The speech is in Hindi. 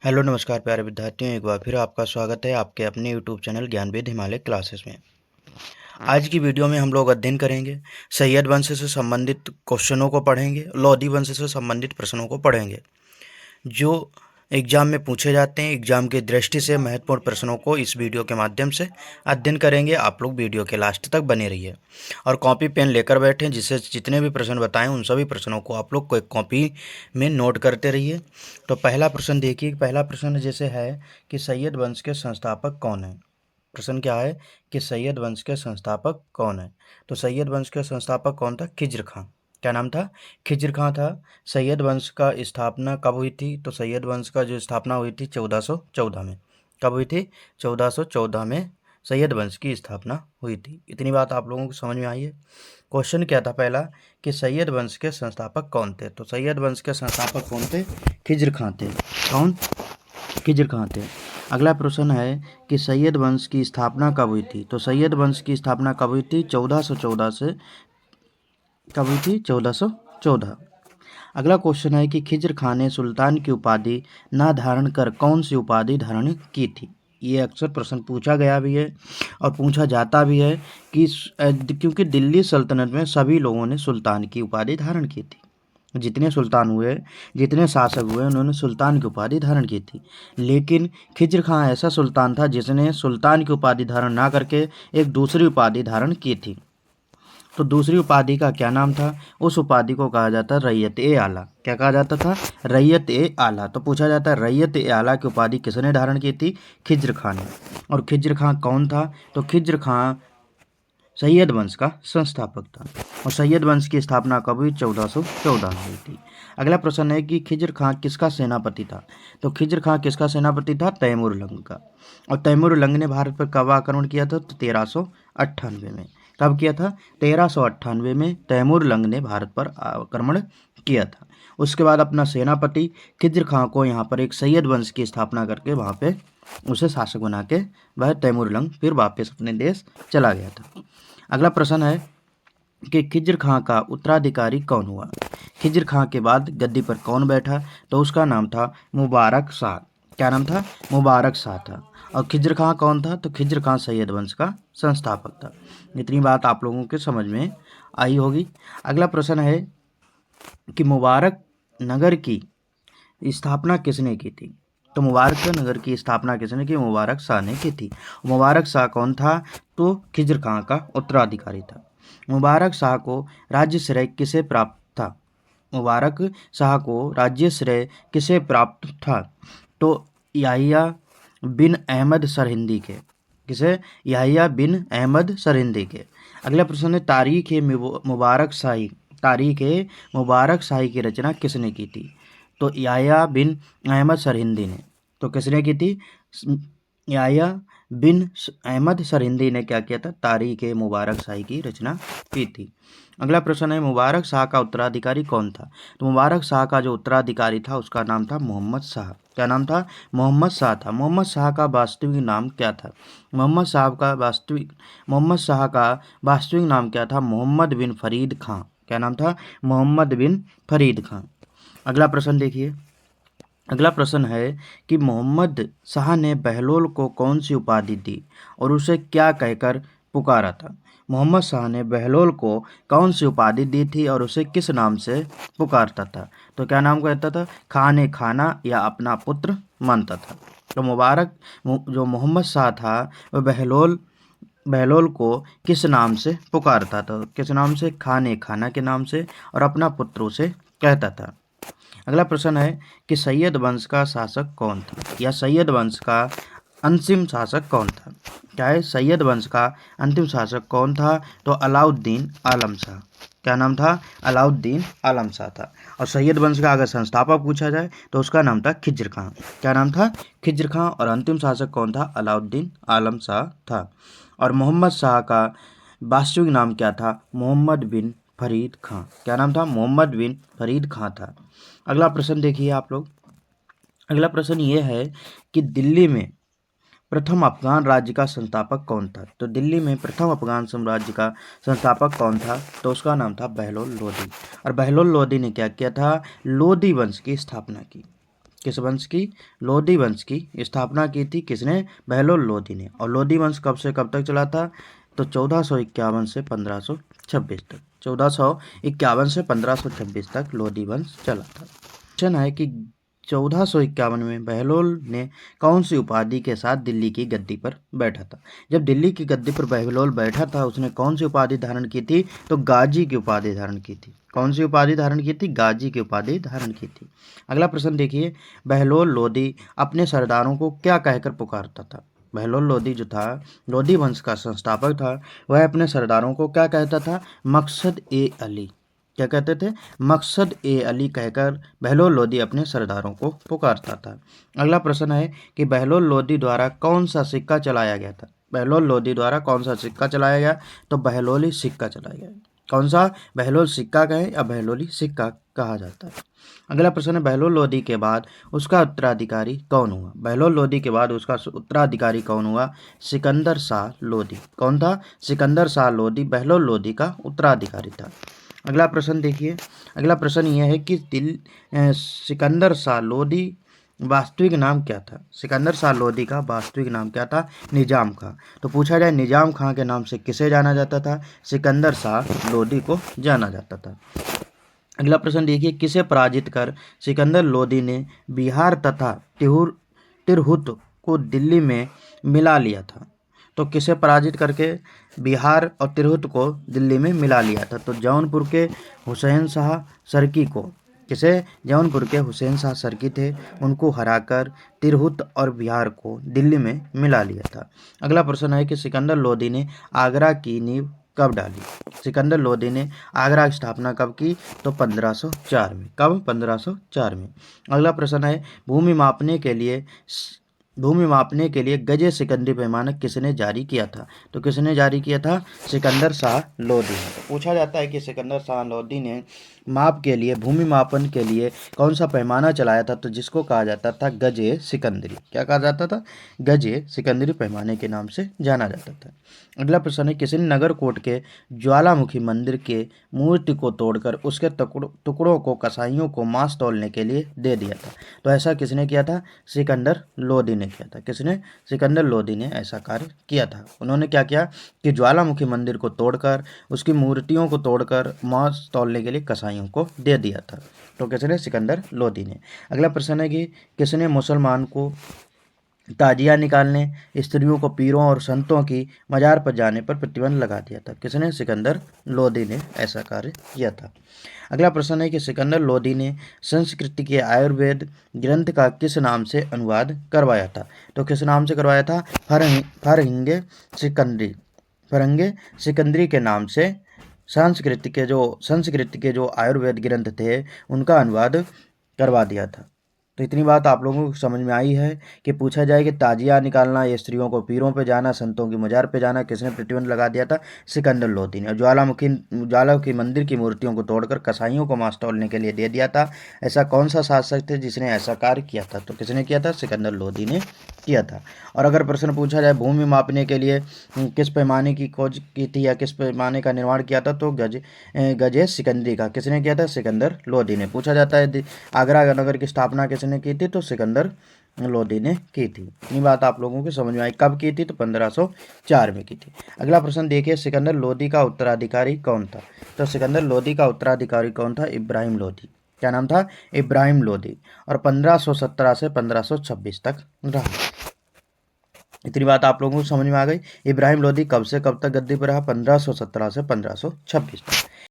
हेलो नमस्कार प्यारे विद्यार्थियों, एक बार फिर आपका स्वागत है आपके अपने यूट्यूब चैनल ज्ञानवेद हिमालय क्लासेस में। आज की वीडियो में हम लोग अध्ययन करेंगे सैयद वंश से संबंधित क्वेश्चनों को पढ़ेंगे, लोधी वंश से संबंधित प्रश्नों को पढ़ेंगे जो एग्जाम में पूछे जाते हैं। एग्जाम की दृष्टि से महत्वपूर्ण प्रश्नों को इस वीडियो के माध्यम से अध्ययन करेंगे। आप लोग वीडियो के लास्ट तक बने रहिए और कॉपी पेन लेकर बैठें, जिससे जितने भी प्रश्न बताएं उन सभी प्रश्नों को आप लोग को एक कॉपी में नोट करते रहिए। तो पहला प्रश्न देखिए। पहला प्रश्न जैसे है कि सैयद वंश के संस्थापक कौन है। प्रश्न क्या है कि सैयद वंश के संस्थापक कौन है। तो सैयद वंश के संस्थापक कौन था? खिज्र खां। क्या नाम था? खिज्र खां था। सैयद वंश का स्थापना कब हुई थी? तो सैयद वंश का जो स्थापना हुई थी 1414 में। कब हुई थी? 1414 में सैयद वंश की स्थापना हुई थी। इतनी बात आप लोगों को समझ में आई है। क्वेश्चन क्या था पहला कि सैयद वंश के संस्थापक कौन थे। तो सैयद वंश के संस्थापक कौन थे? खिज्र खां थे। कौन? खिज्र खां थे। अगला प्रश्न है कि सैयद वंश की स्थापना कब हुई थी। तो सैयद वंश की स्थापना कब हुई थी? 1414 से। कब हुई थी? 1414। अगला क्वेश्चन है कि खिज्र खां ने सुल्तान की उपाधि ना धारण कर कौन सी उपाधि धारण की थी। ये अक्सर प्रश्न पूछा गया भी है और पूछा जाता भी है कि क्योंकि दिल्ली सल्तनत में सभी लोगों ने सुल्तान की उपाधि धारण की थी। जितने सुल्तान हुए, जितने शासक हुए, उन्होंने सुल्तान की उपाधि धारण की थी। लेकिन खिज्र खां ऐसा सुल्तान था जिसने सुल्तान की उपाधि धारण ना करके एक दूसरी उपाधि धारण की थी। तो दूसरी उपाधि का क्या नाम था? उस उपाधि को कहा जाता है रैयत ए आला। क्या कहा जाता था? रैयत ए आला। तो पूछा जाता है रैयत ए आला की उपाधि किसने धारण की थी? खिज्र खां ने। और खिज्र खां कौन था? तो खिज्र खां सैयद वंश का संस्थापक था। और सैयद वंश की स्थापना कब हुई? 1414 में हुई थी। अगला प्रश्न है कि खिज्र खां किसका सेनापति था। तो खिज्र खां किसका सेनापति था? तैमूर लंग का। और तैमूर लंग ने भारत पर कब आक्रमण किया था? तो 1398 में। कब किया था? 1398 में तैमूर लंग ने भारत पर आक्रमण किया था। उसके बाद अपना सेनापति खिज्र खां को यहाँ पर एक सैयद वंश की स्थापना करके वहाँ पे उसे शासक बना के वह तैमूर लंग फिर वापस अपने देश चला गया था। अगला प्रश्न है कि खिज्र खां का उत्तराधिकारी कौन हुआ। खिज्र खां के बाद गद्दी पर कौन बैठा? तो उसका नाम था मुबारक शाह। क्या नाम था? मुबारक शाह था। और खिज्र खां कौन था? तो खिज्र खां सैयद वंश का संस्थापक था। इतनी बात आप लोगों के समझ में आई होगी। अगला प्रश्न है कि मुबारक नगर की स्थापना किसने की थी। तो मुबारक नगर की स्थापना किसने की? मुबारक शाह ने की थी। मुबारक शाह कौन था? तो खिज्र खां का उत्तराधिकारी था। मुबारक शाह को राज्य श्रेय किसे प्राप्त था? मुबारक शाह को राज्य श्रेय किसे प्राप्त था? तो याहिया बिन अहमद सरहिंदी के। किसे? याहिया बिन अहमद सरहिंदी के। अगला प्रश्न है तारीख ए मुबारक शाही। तारीख ए मुबारक शाही की रचना किसने की थी? तो याहिया बिन अहमद सरहिंदी ने। तो किसने की थी? याहिया बिन अहमद सरहिंदी ने क्या किया था? तारीख ए मुबारक शाही की रचना की थी। अगला प्रश्न है मुबारक शाह का उत्तराधिकारी कौन था। तो मुबारक शाह का जो उत्तराधिकारी था उसका नाम था मोहम्मद शाह। क्या नाम था? मोहम्मद शाह था। मोहम्मद शाह का वास्तविक नाम क्या था? मोहम्मद शाह का वास्तविक नाम क्या था? मोहम्मद बिन फरीद खां। क्या नाम था? मोहम्मद बिन फरीद खां। अगला प्रश्न देखिए। अगला प्रश्न है कि मोहम्मद शाह ने बहलोल को कौन सी उपाधि दी और उसे क्या कहकर पुकारा था। मोहम्मद शाह ने बहलोल को कौन सी उपाधि दी थी और उसे किस नाम से पुकारता था? तो क्या नाम कहता था? खाने खाना या अपना पुत्र मानता था। तो जो मोहम्मद शाह था वह बहलोल को किस नाम से पुकारता था? किस नाम से? खाने खाना के नाम से और अपना पुत्र उसे कहता था। अगला प्रश्न है कि सैयद वंश का शासक कौन था या सैयद वंश का अंतिम शासक कौन था। क्या है? सैयद वंश का अंतिम शासक कौन था? तो अलाउद्दीन आलम शाह। क्या नाम था? अलाउद्दीन आलम शाह था। और सैयद वंश का अगर संस्थापक पूछा जाए तो उसका नाम था खिज्र खां। क्या नाम था? खिज्र खां। और अंतिम शासक कौन था? अलाउद्दीन आलम शाह था। और मोहम्मद शाह का वास्तविक नाम क्या था? मोहम्मद बिन फरीद खां। क्या नाम था? मोहम्मद बिन फरीद खां था। अगला प्रश्न देखिए आप लोग। अगला प्रश्न ये है कि दिल्ली में प्रथम अफगान राज्य का संस्थापक कौन था। तो दिल्ली में प्रथम अफगान साम्राज्य का संस्थापक कौन था? तो उसका नाम था बहलोल लोदी। और बहलोल लोदी ने क्या किया था? लोदी वंश की स्थापना की। किस वंश की? लोधी वंश की स्थापना की थी किसने? बहलोल लोधी ने। और लोधी वंश कब से कब तक चला था? तो 1451 से 1526 तक। 1451 से 1526 तक लोधी वंश चला था। क्वेश्चन है कि 1451 में बहलोल ने कौन सी उपाधि के साथ दिल्ली की गद्दी पर बैठा था? जब दिल्ली की गद्दी पर बहलोल बैठा था उसने कौन सी उपाधि धारण की थी? तो गाजी की उपाधि धारण की थी। कौन सी उपाधि धारण की थी? गाजी की उपाधि धारण की थी। अगला प्रश्न देखिए, बहलोल लोधी अपने सरदारों को क्या कहकर पुकारता था? बहलोल लोधी जो था, लोधी वंश का संस्थापक था, वह अपने सरदारों को क्या कहता था? मकसद ए अली। क्या कहते थे? मकसद ए अली कहकर बहलोल लोधी अपने सरदारों को पुकारता था। अगला प्रश्न है कि बहलोल लोधी द्वारा कौन सा सिक्का चलाया गया था? बहलोल लोधी द्वारा कौन सा सिक्का चलाया गया? तो बहलोली सिक्का चलाया गया। कौन सा? बहलोल सिक्का कहे या बहलोली सिक्का कहा जाता है। अगला प्रश्न है, बहलोल लोधी के बाद उसका उत्तराधिकारी कौन हुआ? बहलोल लोधी के बाद उसका उत्तराधिकारी कौन हुआ? सिकंदर शाह लोधी। कौन था? सिकंदर शाह लोधी बहलोल लोधी का उत्तराधिकारी था। अगला प्रश्न देखिए, अगला प्रश्न यह है कि सिकंदर शाह लोधी वास्तविक नाम क्या था? सिकंदर शाह लोधी का वास्तविक नाम क्या था? निजाम खां। तो पूछा जाए निजाम खां के नाम से किसे जाना जाता था? सिकंदर शाह लोधी को जाना जाता था। अगला प्रश्न देखिए, किसे पराजित कर सिकंदर लोधी ने बिहार तथा तिरहुत को दिल्ली में मिला लिया था? तो किसे पराजित करके बिहार और तिरहुत को दिल्ली में मिला लिया था? तो जौनपुर के हुसैन शाह सरकी को। किसे? जौनपुर के हुसैन शाह सरकी थे, उनको हराकर तिरहुत और बिहार को दिल्ली में मिला लिया था। अगला प्रश्न है कि सिकंदर लोधी ने आगरा की नींव कब डाली? सिकंदर लोधी ने आगरा की स्थापना कब की? तो 1504 में। कब? 1504 में। अगला प्रश्न है, भूमि मापने के लिए गजे सिकंदरी पैमानक किसने जारी किया था? तो किसने जारी किया था? सिकंदर शाह लोधी ने। तो पूछा जाता है कि सिकंदर शाह लोधी ने माप के लिए, भूमि मापन के लिए कौन सा पैमाना चलाया था? तो जिसको कहा जाता था गजे सिकंदरी। क्या कहा जाता था? गजे सिकंदरी पैमाने के नाम से जाना जाता था। अगला प्रश्न है, किसने नगरकोट के ज्वालामुखी मंदिर के मूर्ति को तोड़कर उसके टुकड़ों को कसाईयों को मांस तौलने के लिए दे दिया था? तो ऐसा किसने किया था? सिकंदर लोधी ने किया था। किसने? सिकंदर लोधी ने ऐसा कार्य किया था। उन्होंने क्या किया कि ज्वालामुखी मंदिर को तोड़कर, उसकी मूर्तियों को तोड़कर मांस तौलने के लिए कसाईयों को दे दिया था। तो किसने? सिकंदर लोधी ने। अगला प्रश्न है कि किसने मुसलमान को ताजिया निकालने, स्त्रियों को पीरों और संतों की मजार पर जाने पर प्रतिबंध लगा दिया था? किसने? सिकंदर लोधी ने ऐसा कार्य किया था। अगला प्रश्न है कि सिकंदर लोधी ने संस्कृत के आयुर्वेद ग्रंथ का किस नाम से अनुवाद करवाया था? तो किस नाम से करवाया था? फरहिंगे सिकंदरी के नाम से संस्कृत के जो आयुर्वेद ग्रंथ थे उनका अनुवाद करवा दिया था। तो इतनी बात आप लोगों को समझ में आई है कि पूछा जाए कि ताजिया निकालना या स्त्रियों को पीरों पे जाना, संतों की मजार पे जाना किसने प्रतिबंध लगा दिया था? सिकंदर लोधी ने। और ज्वालामुखी मंदिर की मूर्तियों को तोड़कर कसाईयों को मांस तौलने के लिए दे दिया था। ऐसा कौन सा शासक थे जिसने ऐसा कार्य किया था? तो किसने किया था? सिकंदर लोधी ने किया था। और अगर प्रश्न पूछा जाए भूमि मापने के लिए किस पैमाने की खोज की थी या किस पैमाने का निर्माण किया था? तो गजे सिकंदरी का। किसने किया था? सिकंदर लोधी ने। पूछा जाता है आगरा नगर की स्थापना किसने की थी? तो सिकंदर लोधी ने की थी। इतनी बात आप लोगों को समझ में आई। कब की थी? तो 1504 में की थी। अगला प्रश्न देखिए, सिकंदर लोधी का उत्तराधिकारी कौन था? तो सिकंदर लोधी का उत्तराधिकारी कौन था? इब्राहिम लोधी। क्या नाम था? इब्राहिम लोधी। और 1517 से 1526 तक रहा। इतनी बात आप लोगों को समझ में आ गई। इब्राहिम लोधी कब से कब तक गद्दी पर रहा? 1517 से 1526 तक।